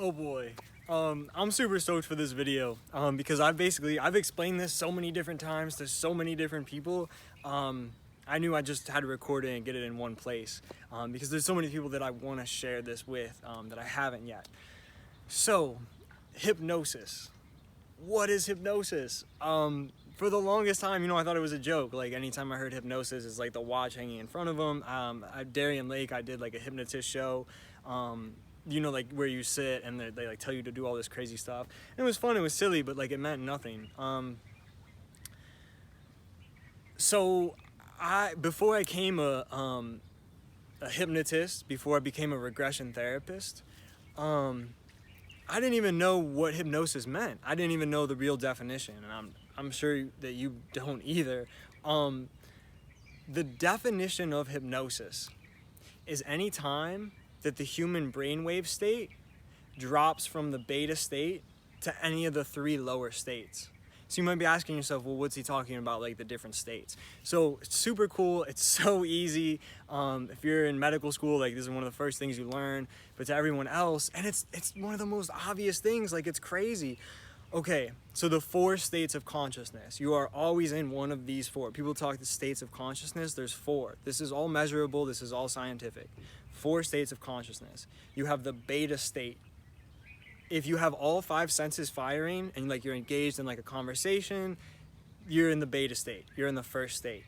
Oh boy. I'm super stoked for this video because I've explained this so many different times to so many different people. I knew I just had to record it and get it in one place because there's so many people that I want to share this with that I haven't yet. So, hypnosis. What is hypnosis? For the longest time, I thought it was a joke. Like, anytime I heard hypnosis, it's like the watch hanging in front of them. At Darien Lake, I did like a hypnotist show. Like where you sit and they like tell you to do all this crazy stuff. And it was fun, it was silly, but like it meant nothing. So before I became a hypnotist, before I became a regression therapist, I didn't even know what hypnosis meant. I didn't even know the real definition, and I'm sure that you don't either. The definition of hypnosis is any time that the human brainwave state drops from the beta state to any of the three lower states. So you might be asking yourself, well, what's he talking about, like the different states? So it's super cool. It's so easy. If you're in medical school, like this is one of the first things you learn, but to everyone else, and it's one of the most obvious things, like it's crazy. Okay, so the 4 states of consciousness. You are always in one of these 4. People talk the states of consciousness, there's 4. This is all measurable, this is all scientific. 4 states of consciousness. You have the beta state. If you have all 5 senses firing and like you're engaged in like a conversation, you're in the beta state. You're in the first state.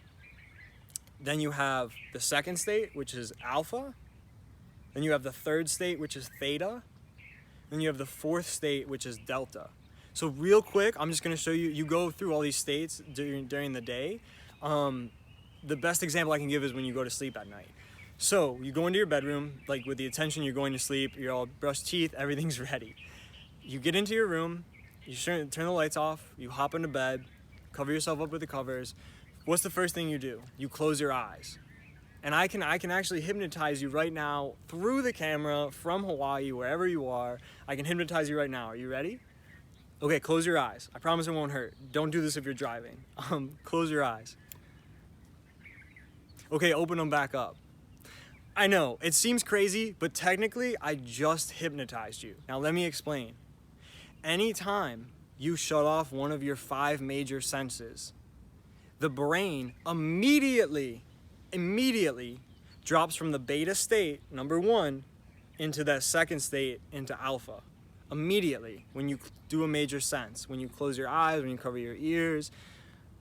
Then you have the second state, which is alpha. Then you have the third state, which is theta. Then you have the 4th state, which is delta. So real quick, I'm just gonna show you, you go through all these states during the day. The best example I can give is when you go to sleep at night. So you go into your bedroom, like with the intention you're going to sleep, you're all brushed teeth, everything's ready. You get into your room, you turn the lights off, you hop into bed, cover yourself up with the covers. What's the first thing you do? You close your eyes. And I can actually hypnotize you right now through the camera from Hawaii, wherever you are. I can hypnotize you right now. Are you ready? Okay, close your eyes. I promise it won't hurt. Don't do this if you're driving. Close your eyes. Okay, open them back up. I know, it seems crazy, but technically, I just hypnotized you. Now let me explain. Anytime you shut off one of your 5 major senses, the brain immediately drops from the beta state, number 1, into that second state, into alpha. Immediately, when you do a major sense, when you close your eyes, when you cover your ears,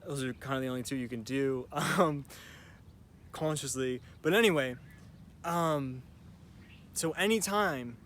those are kind of the only 2 you can do consciously. But anyway, so anytime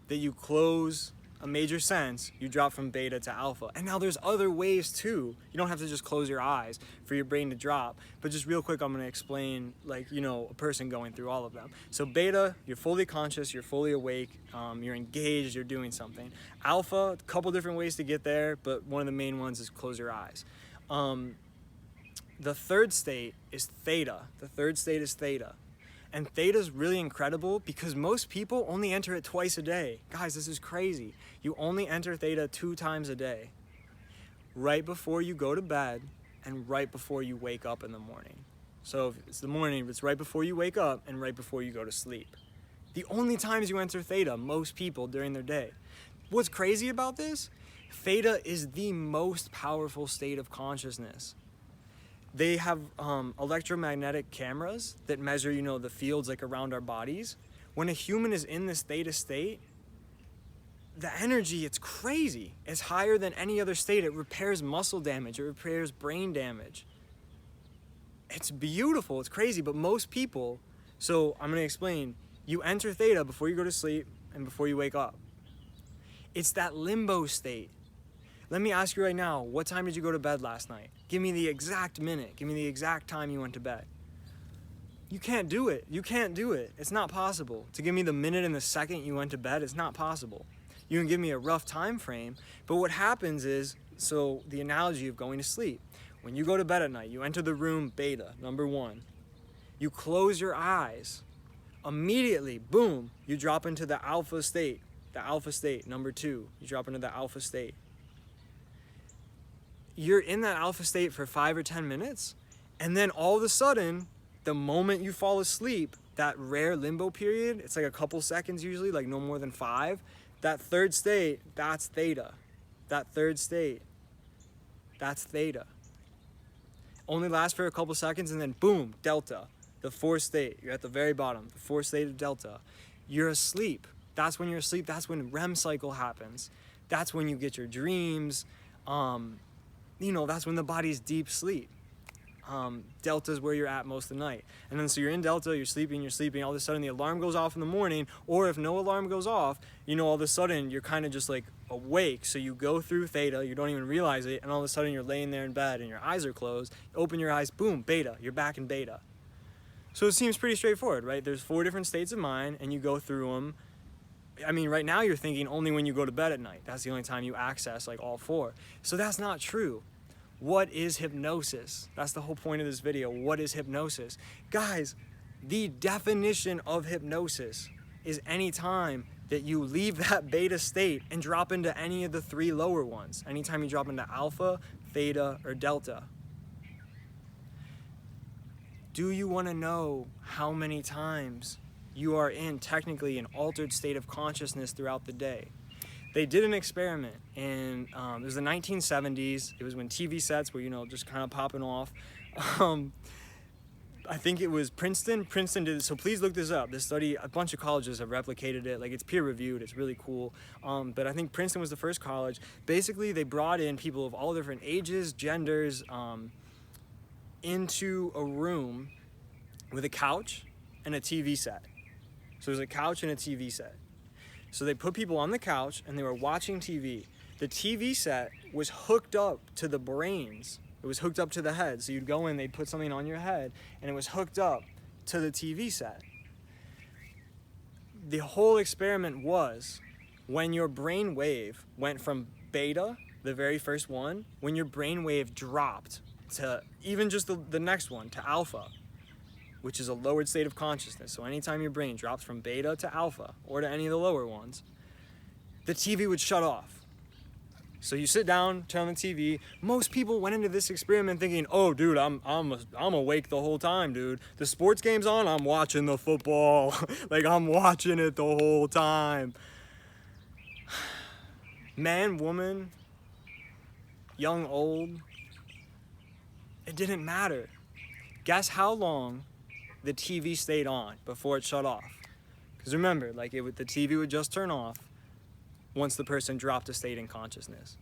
that you close a major sense, you drop from beta to alpha. And now there's other ways too. You don't have to just close your eyes for your brain to drop. But just real quick, I'm going to explain, like, a person going through all of them. So beta, you're fully conscious, you're fully awake, you're engaged, you're doing something. Alpha, a couple different ways to get there, but one of the main ones is close your eyes. The third state is theta. The third state is theta. And theta is really incredible because most people only enter it twice a day. Guys, this is crazy. You only enter theta 2 times a day. Right before you go to bed and right before you wake up in the morning. So if it's the morning, it's right before you wake up and right before you go to sleep. The only times you enter theta, most people during their day. What's crazy about this? Theta is the most powerful state of consciousness. They have electromagnetic cameras that measure, the fields like around our bodies. When a human is in this theta state, the energy, it's crazy. It's higher than any other state. It repairs muscle damage. It repairs brain damage. It's beautiful. It's crazy. But most people, so I'm going to explain, you enter theta before you go to sleep and before you wake up. It's that limbo state. Let me ask you right now, what time did you go to bed last night? Give me the exact minute. Give me the exact time you went to bed. You can't do it. You can't do it. It's not possible. To give me the minute and the second you went to bed, it's not possible. You can give me a rough time frame, but what happens is, so the analogy of going to sleep. When you go to bed at night, you enter the room beta, number 1. You close your eyes. Immediately, boom, you drop into the alpha state. The alpha state, number 2. You drop into the alpha state. You're in that alpha state for 5 or 10 minutes, and then all of a sudden, the moment you fall asleep, that rare limbo period, it's like a couple seconds usually, like no more than 5, That third state, that's theta. That third state, that's theta. Only lasts for a couple seconds, and then boom, delta. The fourth state, you're at the very bottom, the fourth state of delta. You're asleep. That's when you're asleep. That's when REM cycle happens. That's when you get your dreams. That's when the body's deep sleep. Delta is where you're at most of the night. And then so you're in delta, you're sleeping, all of a sudden the alarm goes off in the morning, or if no alarm goes off, all of a sudden you're kind of just like awake. So you go through theta, you don't even realize it, and all of a sudden you're laying there in bed and your eyes are closed, you open your eyes, boom, beta, you're back in beta. So it seems pretty straightforward, right? There's 4 different states of mind and you go through them. I mean, right now you're thinking only when you go to bed at night. That's the only time you access like all 4. So that's not true. What is hypnosis? That's the whole point of this video. What is hypnosis? Guys, the definition of hypnosis is any time that you leave that beta state and drop into any of the 3 lower ones. Anytime you drop into alpha, theta, or delta. Do you want to know how many times you are in technically an altered state of consciousness throughout the day? They did an experiment, and it was the 1970s. It was when TV sets were, just kind of popping off. I think it was Princeton. Princeton did it, so please look this up. This study, a bunch of colleges have replicated it. Like, it's peer-reviewed. It's really cool. But I think Princeton was the first college. Basically, they brought in people of all different ages, genders, into a room with a couch and a TV set. So there's a couch and a TV set. So they put people on the couch and they were watching TV. The TV set was hooked up to the brains. It was hooked up to the head. So you'd go in, they'd put something on your head, and it was hooked up to the TV set. The whole experiment was when your brain wave went from beta, the very first one, when your brain wave dropped to even just the next one, to alpha, which is a lowered state of consciousness. So anytime your brain drops from beta to alpha, or to any of the lower ones, the TV would shut off. So you sit down, turn on the TV. Most people went into this experiment thinking, oh, dude, I'm awake the whole time, dude. The sports game's on, I'm watching the football. Like, I'm watching it the whole time. Man, woman, young, old, it didn't matter. Guess how long the TV stayed on before it shut off? Because remember, the TV would just turn off once the person dropped a state in consciousness.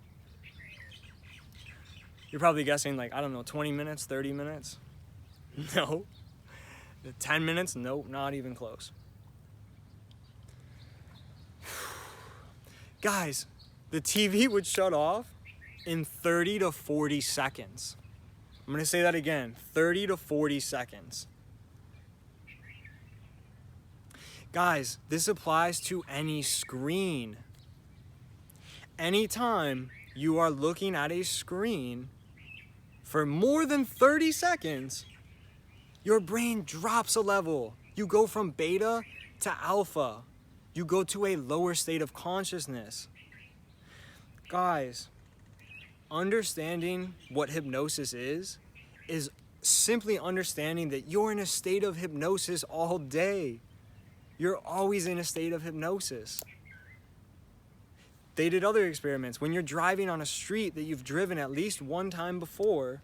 You're probably guessing 20 minutes, 30 minutes? No. 10 minutes? Nope, not even close. Guys, the TV would shut off in 30 to 40 seconds. I'm gonna say that again, 30 to 40 seconds. Guys, this applies to any screen. Anytime you are looking at a screen for more than 30 seconds, your brain drops a level. You go from beta to alpha. You go to a lower state of consciousness. Guys, understanding what hypnosis is simply understanding that you're in a state of hypnosis all day. You're always in a state of hypnosis. They did other experiments. When you're driving on a street that you've driven at least one time before,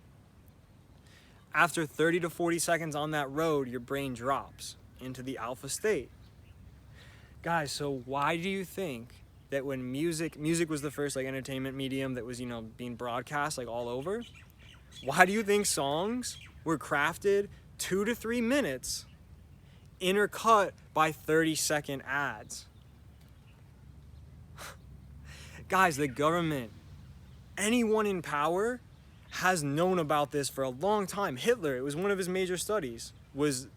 after 30 to 40 seconds on that road, your brain drops into the alpha state. Guys, so why do you think that when music was the first entertainment medium that was, being broadcast all over? Why do you think songs were crafted 2 to 3 minutes intercut by 30-second ads? Guys, the government, anyone in power has known about this for a long time. Hitler, it was one of his major studies, was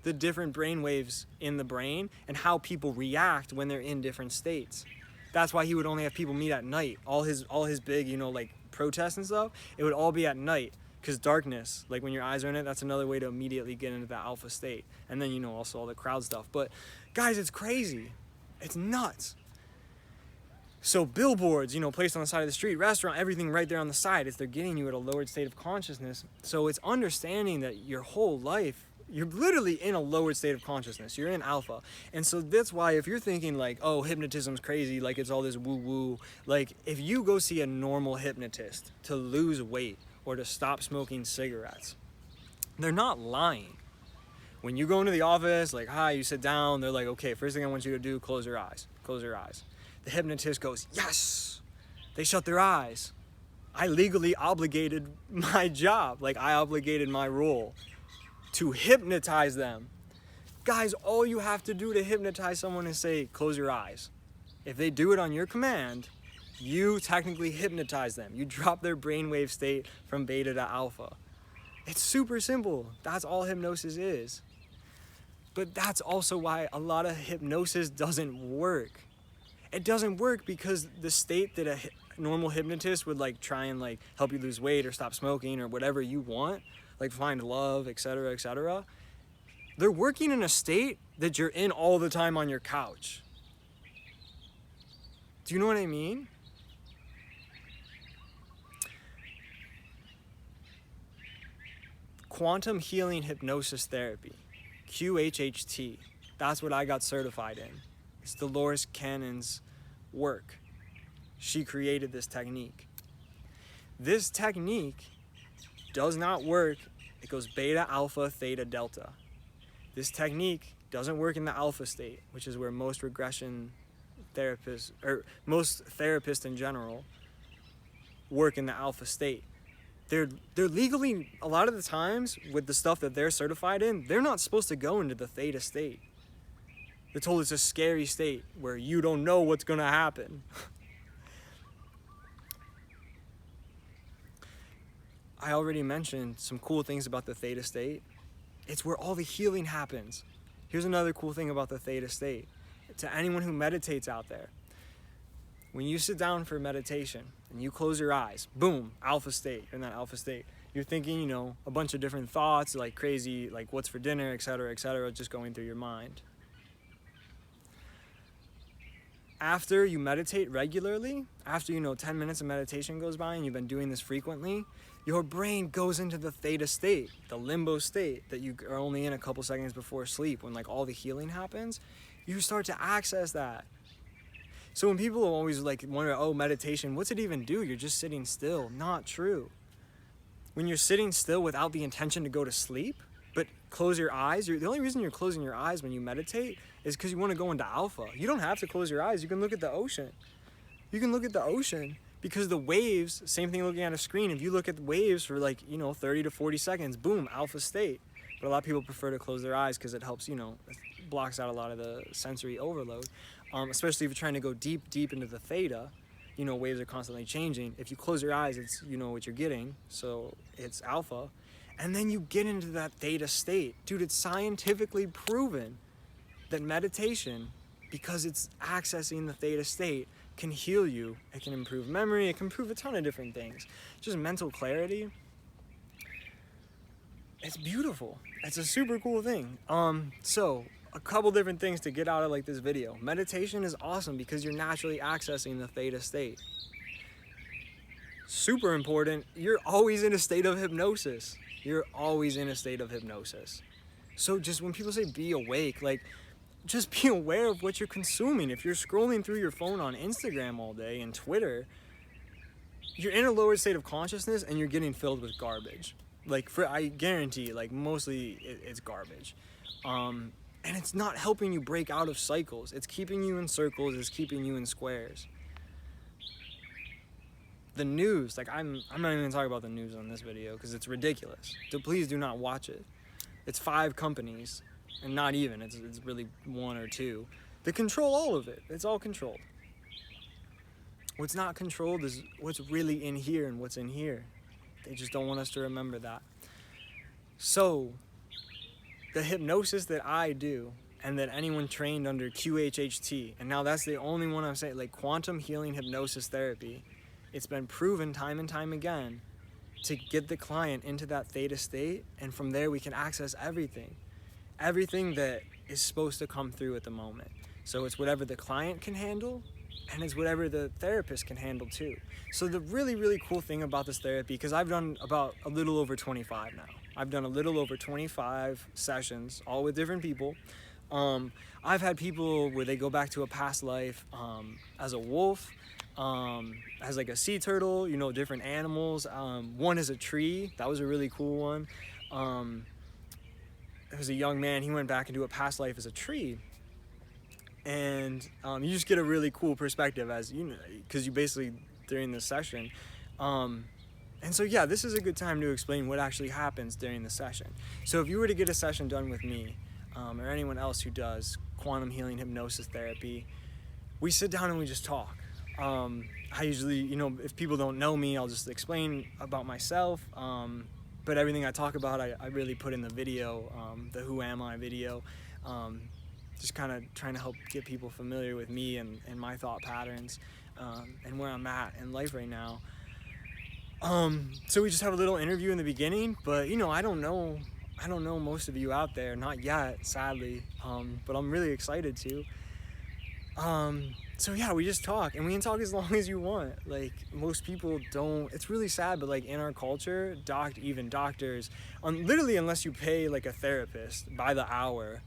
the different brain waves in the brain and how people react when they're in different states. That's why he would only have people meet at night. All his big, protests and stuff, it would all be at night. Because darkness, when your eyes are in it, that's another way to immediately get into that alpha state. And then, also all the crowd stuff. But guys, it's crazy. It's nuts. So billboards, placed on the side of the street, restaurant, everything right there on the side, they're getting you at a lowered state of consciousness. So it's understanding that your whole life You're literally in a lowered state of consciousness. You're in alpha. And so that's why if you're thinking like, oh, hypnotism's crazy, like it's all this woo-woo, like if you go see a normal hypnotist to lose weight or to stop smoking cigarettes, they're not lying. When you go into the office, like, hi, you sit down, they're like, okay, first thing I want you to do, close your eyes. Close your eyes. The hypnotist goes, yes! They shut their eyes. I legally obligated my job, like I obligated my role to hypnotize them. Guys, all you have to do to hypnotize someone is say, close your eyes. If they do it on your command, you technically hypnotize them. You drop their brainwave state from beta to alpha. It's super simple. That's all hypnosis is. But that's also why a lot of hypnosis doesn't work. It doesn't work because the state that a normal hypnotist would like try and like help you lose weight or stop smoking or whatever you want, like find love, etc., they're working in a state that you're in all the time on your couch. Do you know what I mean? Quantum healing hypnosis therapy, QHHT. That's what I got certified in. It's Dolores Cannon's work. She created this technique. This technique does not work. It goes beta, alpha, theta, delta. This technique doesn't work in the alpha state, which is where most regression therapists, or most therapists in general, work in the alpha state. They're legally, a lot of the times, with the stuff that they're certified in, they're not supposed to go into the theta state. They're told it's a scary state where you don't know what's going to happen. I already mentioned some cool things about the theta state. It's where all the healing happens. Here's another cool thing about the theta state. To anyone who meditates out there, when you sit down for meditation and you close your eyes, boom, alpha state. You're in that alpha state. You're thinking, you know, a bunch of different thoughts, like crazy, like what's for dinner, etc., just going through your mind. After you meditate regularly, after, 10 minutes of meditation goes by and you've been doing this frequently, your brain goes into the theta state, the limbo state that you are only in a couple seconds before sleep, when like all the healing happens. You start to access that. So when people always like wonder, oh, meditation, what's it even do? You're just sitting still. Not true. When you're sitting still without the intention to go to sleep, but close your eyes, the only reason you're closing your eyes when you meditate is because you want to go into alpha. You don't have to close your eyes. You can look at the ocean. You can look at the ocean because the waves, same thing looking at a screen, if you look at the waves for 30 to 40 seconds, boom, alpha state. But a lot of people prefer to close their eyes because it helps, it blocks out a lot of the sensory overload. Especially if you're trying to go deep into the theta, waves are constantly changing. If you close your eyes, it's, what you're getting. So it's alpha. And then you get into that theta state. Dude, it's scientifically proven that meditation, because it's accessing the theta state, can heal you. It can improve memory. It can improve a ton of different things. Just mental clarity. It's beautiful. It's a super cool thing. So a couple different things to get out of like this video. Meditation is awesome because you're naturally accessing the theta state. Super important. You're always in a state of hypnosis. You're always in a state of hypnosis. So just when people say be awake, like just be aware of what you're consuming. If you're scrolling through your phone on Instagram all day and Twitter, you're in a lower state of consciousness and you're getting filled with garbage. I guarantee, mostly it's garbage. And it's not helping you break out of cycles. It's keeping you in circles. It's keeping you in squares. The news, I'm not even gonna talk about the news on this video because it's ridiculous. So please do not watch it. It's 5 companies, and not even, it's really 1 or 2 that control all of it. It's all controlled. What's not controlled is what's really in here and what's in here. They just don't want us to remember that. So, the hypnosis that I do, and that anyone trained under QHHT, and now that's the only one I'm saying, quantum healing hypnosis therapy, it's been proven time and time again to get the client into that theta state, and from there we can access everything. Everything that is supposed to come through at the moment. So it's whatever the client can handle, and it's whatever the therapist can handle too. So the really, really cool thing about this therapy, because I've done about a little over 25 now. I've done a little over 25 sessions, all with different people. I've had people where they go back to a past life as a wolf, as like a sea turtle, you know, different animals. One is a tree. That was a really cool one. It was a young man. He went back into a past life as a tree. And you just get a really cool perspective as you know, because you basically during the session. And so yeah, this is a good time to explain what actually happens during the session. So if you were to get a session done with me, or anyone else who does quantum healing hypnosis therapy, we sit down and we just talk. I usually, you know, if people don't know me, I'll just explain about myself. But everything I talk about, I really put in the video, the Who Am I video. Just kind of trying to help get people familiar with me and my thought patterns, and where I'm at in life right now. So we just have a little interview in the beginning, but you know, I don't know most of you out there, not yet, sadly, but I'm really excited to. So yeah, we just talk, and we can talk as long as you want. Like, most people don't, it's really sad, but like in our culture, even doctors, literally unless you pay like a therapist by the hour,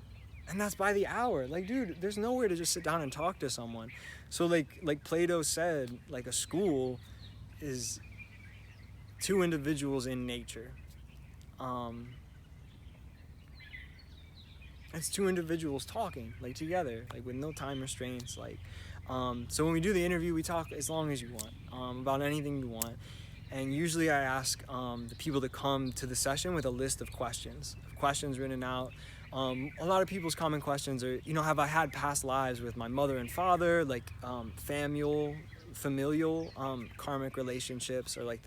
and that's by the hour. Like, dude, there's nowhere to just sit down and talk to someone. So like Plato said, like a school is two individuals in nature. It's two individuals talking, like together, like with no time restraints. Like, so when we do the interview, we talk as long as you want, about anything you want. And usually I ask the people to come to the session with a list of questions written out. A lot of people's common questions are, you know, have I had past lives with my mother and father, like familial karmic relationships, or like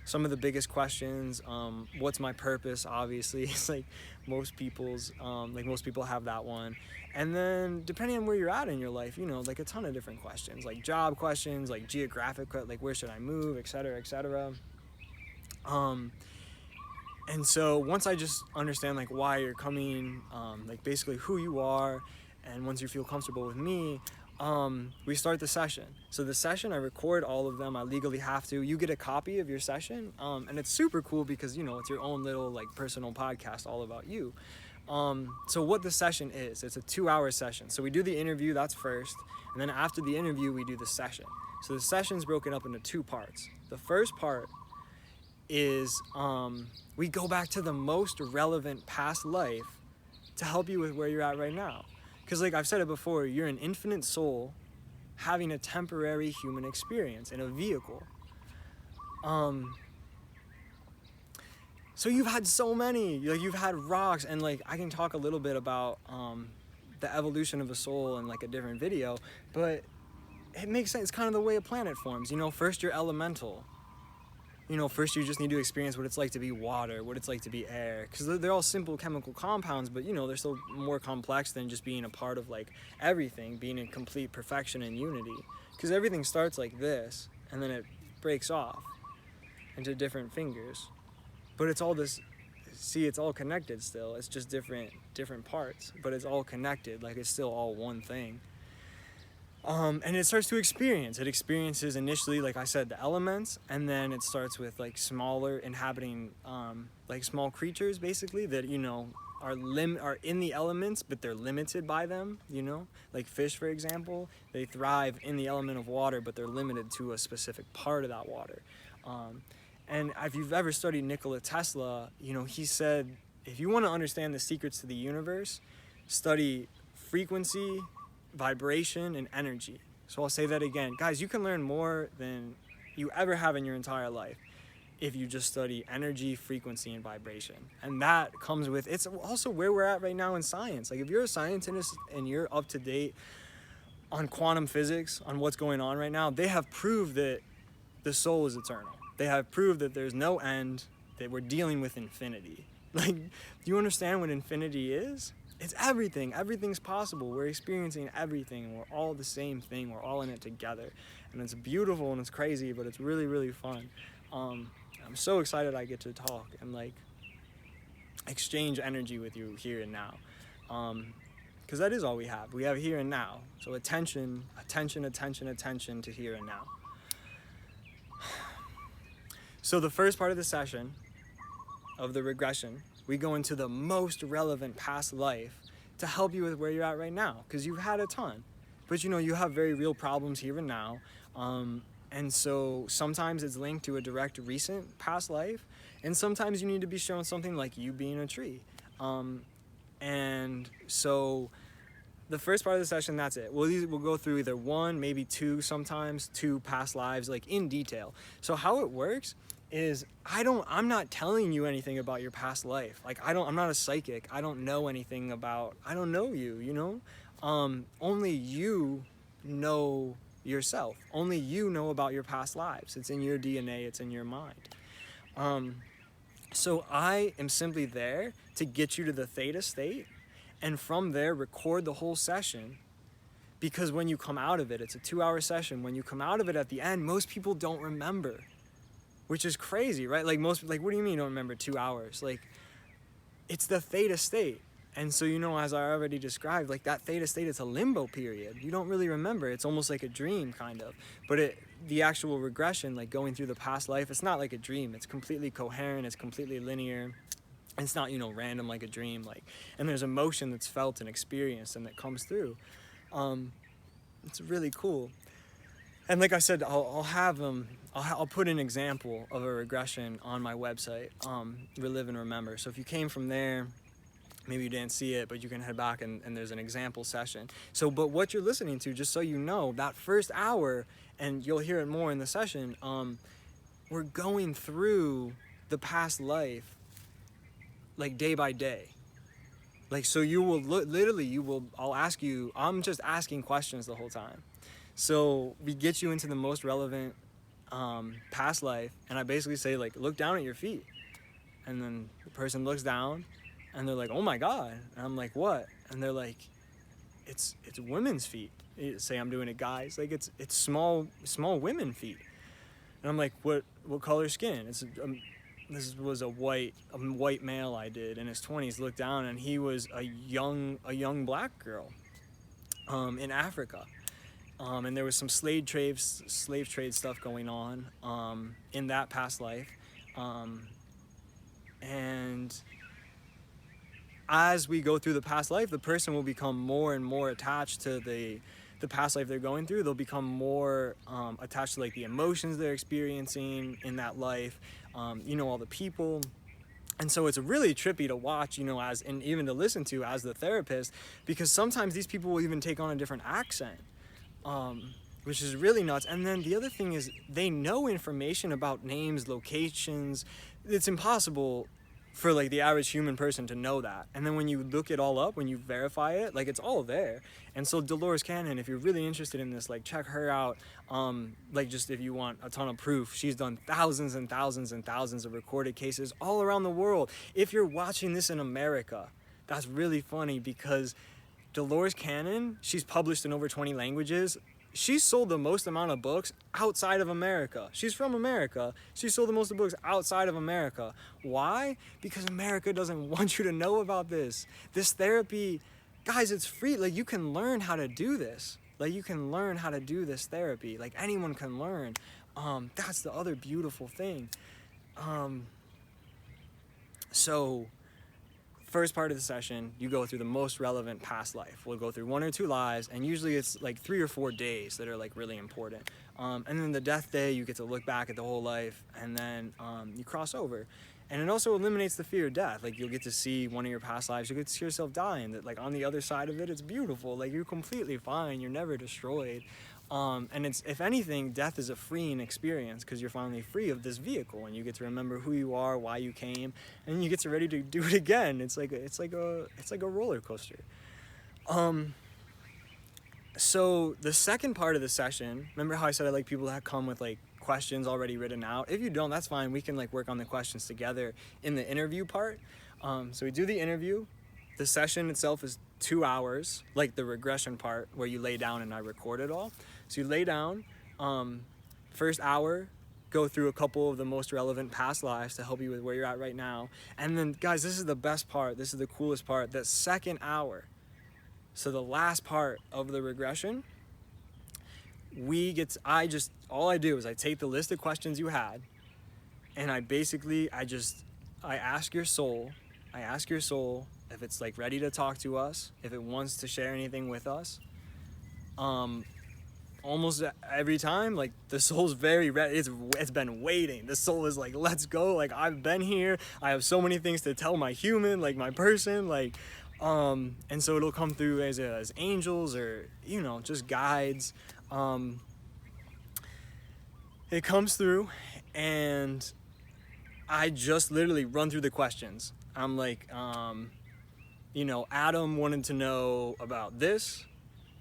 some of the biggest questions. What's my purpose? Obviously, it's like most people have that one. And then depending on where you're at in your life, you know, like a ton of different questions, like job questions, like geographic, like where should I move, etc., etc. And so once I just understand like why you're coming, like basically who you are, and once you feel comfortable with me, we start the session. So the session, I record all of them. I legally have to. You get a copy of your session, and it's super cool because, you know, it's your own little like personal podcast all about you. So what the session is, it's a 2-hour session. So we do the interview, that's first, and then after the interview, we do the session. So the session's broken up into 2 parts. The first part is we go back to the most relevant past life to help you with where you're at right now. Because like I've said it before, you're an infinite soul having a temporary human experience in a vehicle. So you've had so many, like you've had rocks, and like I can talk a little bit about the evolution of a soul in like a different video, but it makes sense. It's kind of the way a planet forms. You know, first you're elemental. You know, first you just need to experience what it's like to be water, what it's like to be air, because they're all simple chemical compounds, but you know, they're still more complex than just being a part of like everything, being in complete perfection and unity, because everything starts like this, and then it breaks off into different fingers, but it's all this, see, it's all connected still, it's just different parts, but it's all connected, like it's still all one thing. And it starts to experience. It experiences initially, like I said, the elements, and then it starts with like smaller inhabiting, like small creatures, basically, that, you know, are in the elements, but they're limited by them, you know? Like fish, for example, they thrive in the element of water, but they're limited to a specific part of that water. And if you've ever studied Nikola Tesla, you know, he said, if you want to understand the secrets to the universe, study frequency, vibration, and energy. So I'll say that again. Guys, you can learn more than you ever have in your entire life if you just study energy, frequency, and vibration. And that comes with, it's also where we're at right now in science. Like if you're a scientist and you're up to date on quantum physics, on what's going on right now, they have proved that the soul is eternal. They have proved that there's no end, that we're dealing with infinity. Like, do you understand what infinity is? It's everything. Everything's possible. We're experiencing everything, and we're all the same thing. We're all in it together. And it's beautiful and it's crazy, but it's really, really fun. I'm so excited I get to talk and like exchange energy with you here and now. Because that is all we have. We have here and now. So attention to here and now. So the first part of the session of the regression, we go into the most relevant past life to help you with where you're at right now, because you've had a ton, but you have very real problems here and now. And so sometimes it's linked to a direct recent past life, and sometimes you need to be shown something like you being a tree. And so the first part of the session, that's it. We'll go through either one, maybe two, sometimes two past lives, like in detail. So how it works is I'm not telling you anything about your past life. Like I'm not a psychic. I don't know anything about, I don't know you, only you know yourself. Only you know about your past lives. It's in your DNA, it's in your mind. So I am simply there to get you to the theta state, and from there record the whole session, because when you come out of it, it's a 2-hour session. When you come out of it at the end, most people don't remember, which is crazy, right? Like what do you mean you don't remember 2 hours? Like, it's the theta state. And so, as I already described, like that theta state, it's a limbo period. You don't really remember. It's almost like a dream, kind of. But the actual regression, like going through the past life, it's not like a dream. It's completely coherent. It's completely linear. It's not, random like a dream. And there's emotion that's felt and experienced and that comes through. It's really cool. And like I said, I'll put an example of a regression on my website, Relive and Remember. So if you came from there, maybe you didn't see it, but you can head back and there's an example session. So, but what you're listening to, just so you know, that first hour, and you'll hear it more in the session, we're going through the past life, like day by day. Like, so you will I'll ask you, I'm just asking questions the whole time. So we get you into the most relevant past life, and I basically say, like, look down at your feet. And then the person looks down, and they're like, oh my God. And I'm like, what? And they're like, it's women's feet. Say I'm doing it, guys. Like, it's small women feet. And I'm like, what color skin? This was a white male I did in his 20s. Looked down, and he was a young black girl in Africa. And there was some slave trade stuff going on in that past life. And as we go through the past life, the person will become more and more attached to the past life they're going through. They'll become more attached to, like, the emotions they're experiencing in that life, all the people. And so it's really trippy to watch, and even to listen to as the therapist, because sometimes these people will even take on a different accent, which is really nuts. And then the other thing is, they know information about names, locations. It's impossible for, like, the average human person to know that. And then when you look it all up, when you verify it, like, it's all there. And so Dolores Cannon, if you're really interested in this, like, check her out. Like, just if you want a ton of proof, she's done thousands and thousands and thousands of recorded cases all around the world. If you're watching this in America, that's really funny, because Dolores Cannon, she's published in over 20 languages. She's sold the most amount of books outside of America. She's from America. She sold the most of books outside of America. Why? Because America doesn't want you to know about this. This therapy, guys, it's free. Like, you can learn how to do this. Like, you can learn how to do this therapy. Like, anyone can learn. That's the other beautiful thing. So first part of the session, you go through the most relevant past life. We'll go through 1 or 2 lives, and usually it's like 3 or 4 days that are, like, really important. And then the death day, you get to look back at the whole life, and then you cross over. And it also eliminates the fear of death. Like, you'll get to see one of your past lives. You'll get to see yourself dying. That, like, on the other side of it, it's beautiful. Like, you're completely fine. You're never destroyed. And it's, if anything, death is a freeing experience, because you're finally free of this vehicle, and you get to remember who you are, why you came, and you get to ready to do it again. It's like a roller coaster. So the second part of the session, remember how I said I like people that come with, like, questions already written out? If you don't, that's fine. We can, like, work on the questions together in the interview part. So we do the interview. The session itself is 2 hours, like the regression part where you lay down and I record it all. So you lay down, first hour, go through a couple of the most relevant past lives to help you with where you're at right now. And then, guys, this is the best part. This is the coolest part. The second hour, so the last part of the regression, all I do is I take the list of questions you had, and I I ask your soul if it's like ready to talk to us, if it wants to share anything with us. Almost every time, like, the soul's very ready. It's been waiting. The soul is like, let's go. Like, I've been here. I have so many things to tell my human, like my person, like, and so it'll come through as angels or, you know, just guides. It comes through, and I just literally run through the questions. I'm like, you know, Adam wanted to know about this.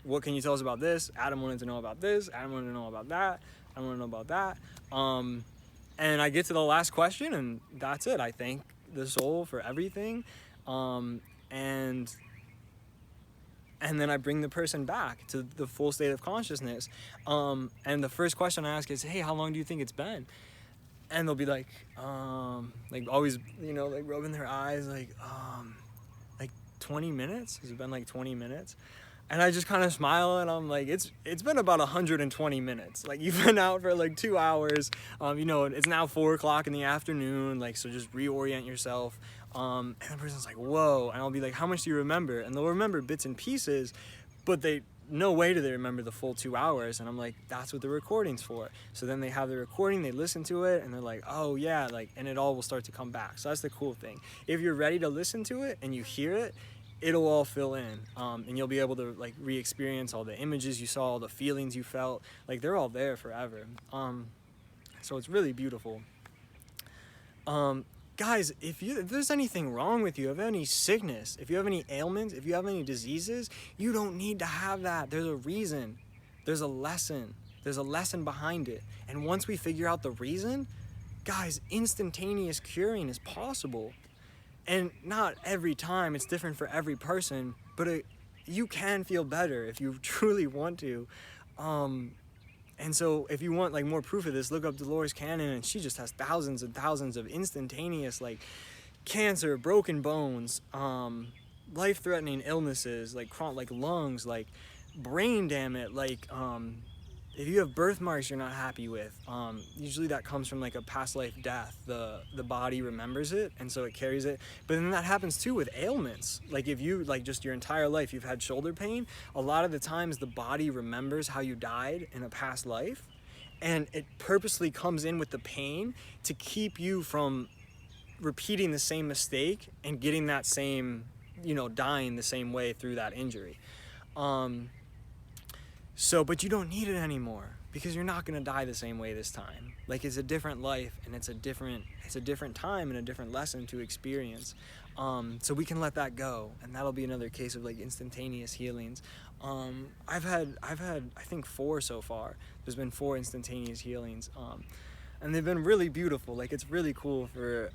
What can you tell us about this? Adam wanted to know about this. Adam wanted to know about that. I want to know about that. And I get to the last question, and that's it. I thank the soul for everything. And then I bring the person back to the full state of consciousness. And the first question I ask is, hey, how long do you think it's been? And they'll be like always, you know, like rubbing their eyes, like 20 minutes? Has it been like 20 minutes? And I just kind of smile, and I'm like, it's been about 120 minutes. Like, you've been out for like 2 hours. You know, it's now 4 o'clock in the afternoon. Like, so just reorient yourself. And the person's like, whoa. And I'll be like, how much do you remember? And they'll remember bits and pieces, but no way do they remember the full 2 hours. And I'm like, that's what the recording's for. So then they have the recording, they listen to it, and they're like, oh yeah, like, and it all will start to come back. So that's the cool thing. If you're ready to listen to it and you hear it, it'll all fill in, and you'll be able to like re-experience all the images you saw, all the feelings you felt. Like, they're all there forever. So it's really beautiful. Guys, if there's anything wrong with you, if you have any sickness, if you have any ailments, if you have any diseases, you don't need to have that. There's a reason. There's a lesson. There's a lesson behind it. And once we figure out the reason, guys, instantaneous curing is possible. And not every time, it's different for every person, but you can feel better if you truly want to. And so if you want like more proof of this, look up Dolores Cannon, and she just has thousands and thousands of instantaneous, like, cancer, broken bones, life-threatening illnesses, like lungs, like brain damage, like if you have birthmarks you're not happy with, usually that comes from like a past life death. The body remembers it, and so it carries it. But then that happens too with ailments. Like, if you, like, just your entire life you've had shoulder pain, a lot of the times the body remembers how you died in a past life, and it purposely comes in with the pain to keep you from repeating the same mistake and getting that same, you know, dying the same way through that injury. But you don't need it anymore, because you're not going to die the same way this time. Like, it's a different life, and it's a different time and a different lesson to experience. So we can let that go, and that'll be another case of like instantaneous healings. I've had I think 4 so far. There's been 4 instantaneous healings, and they've been really beautiful. Like, it's really cool for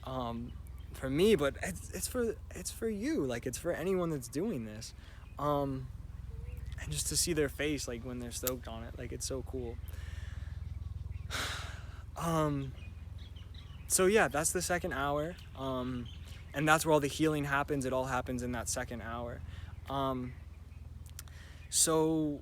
me, but it's for you. Like, it's for anyone that's doing this. And just to see their face, like, when they're stoked on it, like, it's so cool. So yeah, that's the second hour. And that's where all the healing happens. It all happens in that second hour. So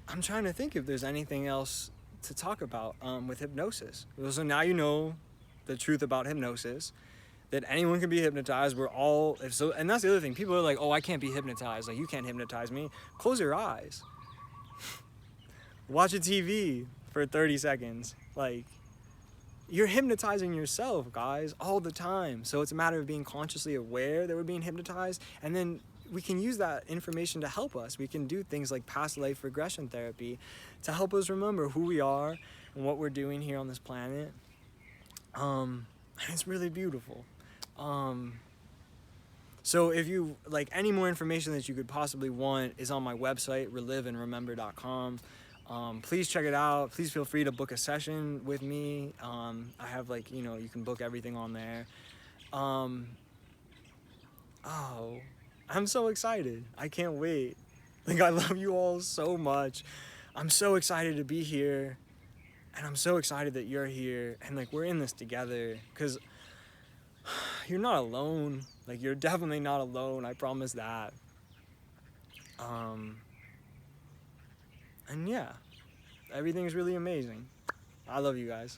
I'm trying to think if there's anything else to talk about with hypnosis. So now you know the truth about hypnosis, that anyone can be hypnotized. And that's the other thing. People are like, oh, I can't be hypnotized. Like, you can't hypnotize me. Close your eyes. Watch a TV for 30 seconds. Like, you're hypnotizing yourself, guys, all the time. So it's a matter of being consciously aware that we're being hypnotized, and then we can use that information to help us. We can do things like Past Life Regression Therapy to help us remember who we are and what we're doing here on this planet. And it's really beautiful. So if you like any more information that you could possibly want is on my website, reliveandremember.com. Please check it out. Please feel free to book a session with me. I have, like, you know, you can book everything on there. I'm so excited. I can't wait. Like, I love you all so much. I'm so excited to be here, and I'm so excited that you're here, and like, we're in this together, because you're not alone. Like, you're definitely not alone. I promise that. And yeah, everything's really amazing. I love you guys.